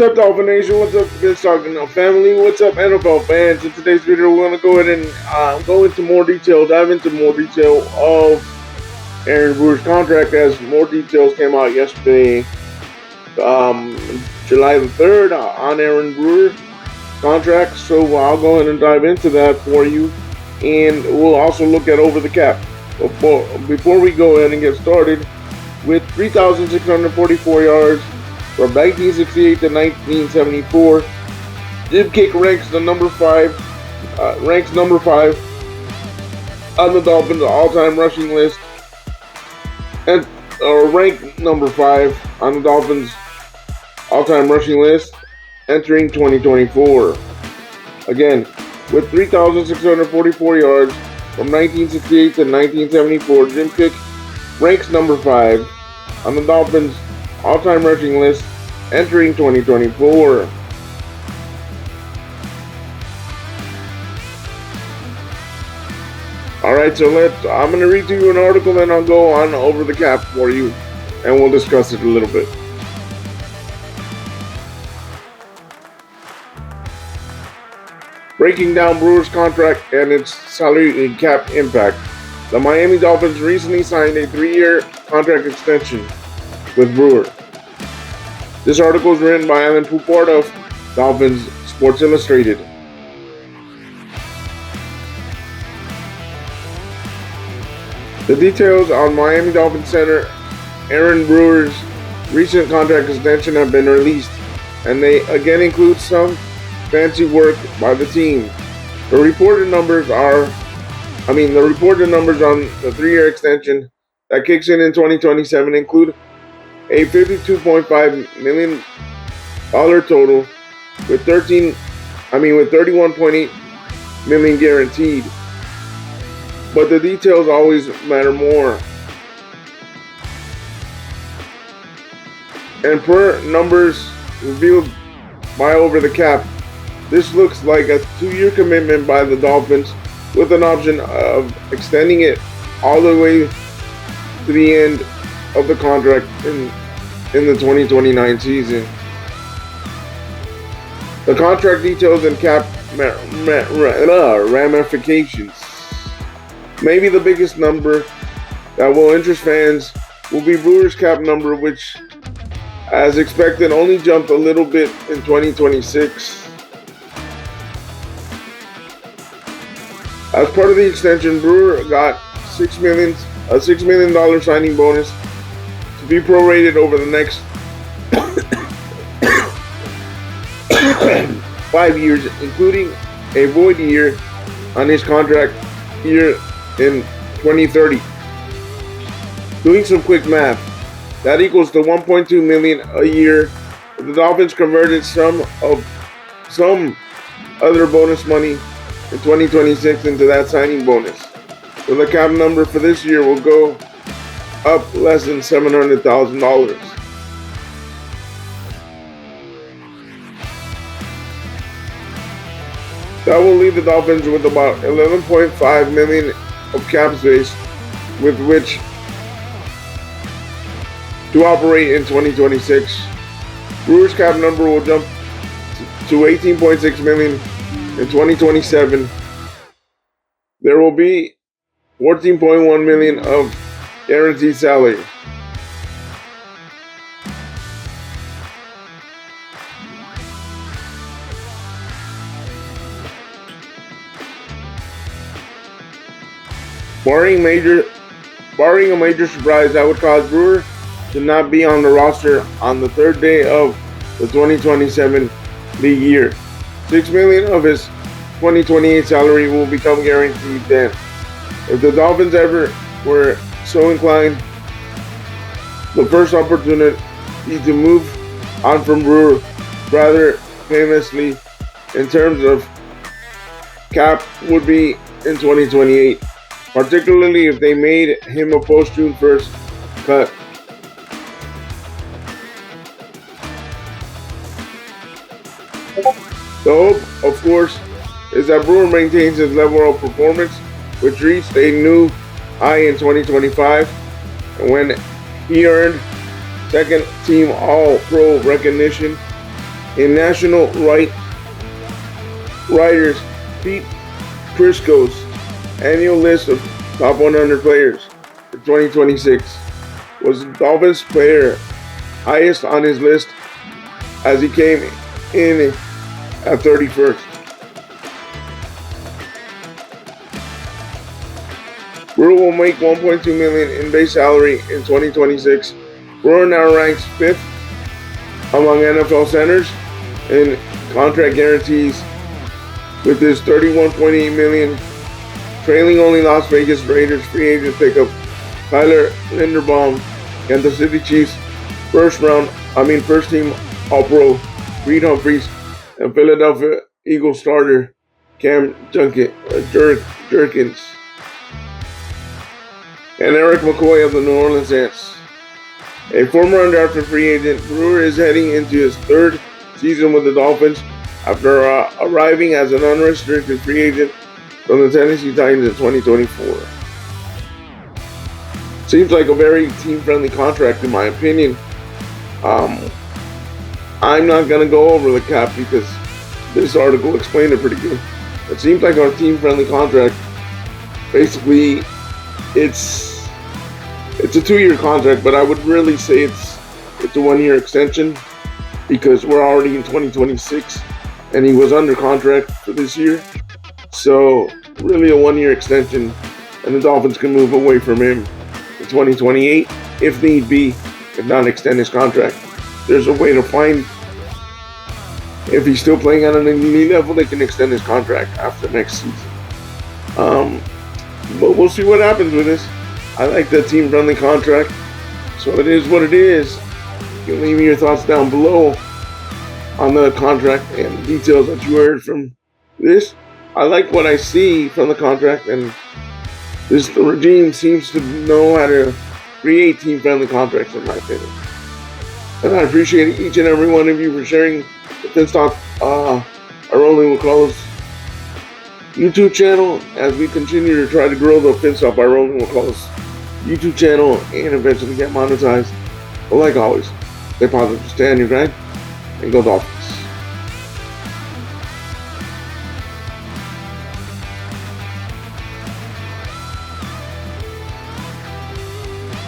up, Dolphin Nation? What's up, Vince Talking Family? What's up, NFL fans? In today's video, we're going to go ahead and go into more detail, dive into more detail of Aaron Brewer's contract, as more details came out yesterday, July the 3rd, on Aaron Brewer's contract. So I'll go ahead and dive into that for you, and we'll also look at over the cap. Before we go ahead and get started, with 3,644 yards from 1968 to 1974, Jim Kick ranks number five on the Dolphins' all-time rushing list, and ranked number 5 on the Dolphins' all-time rushing list entering 2024. Again, with 3,644 yards from 1968 to 1974, Jim Kick ranks number 5 on the Dolphins' all-time rushing list entering 2024. Alright, so I'm going to read to you an article, then I'll go on over the cap for you, and we'll discuss it a little bit. Breaking down Brewer's contract and its salary cap impact. The Miami Dolphins recently signed a 3-year contract extension with Brewer. This article is written by Alan Poupart of Dolphins Sports Illustrated. The details on Miami Dolphins center Aaron Brewer's recent contract extension have been released, and they again include some fancy work by the team. The reported numbers on the 3-year extension that kicks in 2027 include a $52.5 million total with $31.8 million guaranteed. But the details always matter more. And per numbers revealed by Over the Cap, this looks like a 2-year commitment by the Dolphins, with an option of extending it all the way to the end of the contract in the 2029 season. The contract details and cap ramifications. Maybe the biggest number that will interest fans will be Brewer's cap number, which, as expected, only jumped a little bit in 2026. As part of the extension, Brewer got a $6 million signing bonus to be prorated over the next 5 years, including a void year on his contract year in 2030. Doing some quick math, that equals to $1.2 million a year. The Dolphins converted some other bonus money in 2026 into that signing bonus, so the cap number for this year will go up less than $700,000. That will leave the Dolphins with about $11.5 million of cap space with which to operate in 2026. Brewer's cap number will jump to $18.6 million in 2027. There will be $14.1 million of guaranteed salary. Barring a major surprise that would cause Brewer to not be on the roster on the 3rd day of the 2027 league year, $6 million of his 2028 salary will become guaranteed then. If the Dolphins ever were so inclined, the first opportunity to move on from Brewer rather painlessly in terms of cap would be in 2028, particularly if they made him a post-June 1st cut. The hope, of course, is that Brewer maintains his level of performance, which reached a new high in 2025, when he earned second-team All-Pro recognition in National Writers Pete Prisco's annual list of top 100 players for 2026 was the Dolphins player highest on his list as he came in at 31st. Brewer will make $1.2 million in base salary in 2026. Brewer now ranks 5th among NFL centers in contract guarantees with his $31.8 million, trailing only Las Vegas Raiders free agent pickup Tyler Linderbaum, Kansas City Chiefs first team All-Pro Reed Humphreys, and Philadelphia Eagles starter Cam Jerkins, and Eric McCoy of the New Orleans Saints. A former undrafted free agent, Brewer is heading into his 3rd season with the Dolphins after arriving as an unrestricted free agent from the Tennessee Titans in 2024. Seems like a very team-friendly contract in my opinion. I'm not going to go over the cap because this article explained it pretty good. It seems like a team-friendly contract. Basically, it's a 2-year contract, but I would really say it's a 1-year extension because we're already in 2026 and he was under contract for this year. So really a 1-year extension, and the Dolphins can move away from him in 2028 if need be, if not extend his contract. There's a way to find, if he's still playing at an elite level, they can extend his contract after next season. But we'll see what happens with this. I like the team-friendly contract, so it is what it is. You can leave me your thoughts down below on the contract and details that you heard from this. I like what I see from the contract, and the regime seems to know how to create team-friendly contracts, in my opinion. And I appreciate each and every one of you for sharing the Finstock Rolling with Carlos YouTube channel as we continue to try to grow the Finstock by Rolling with Carlos YouTube channel and eventually get monetized. But like always, stay positive, stay on your grind, and go Dolphins.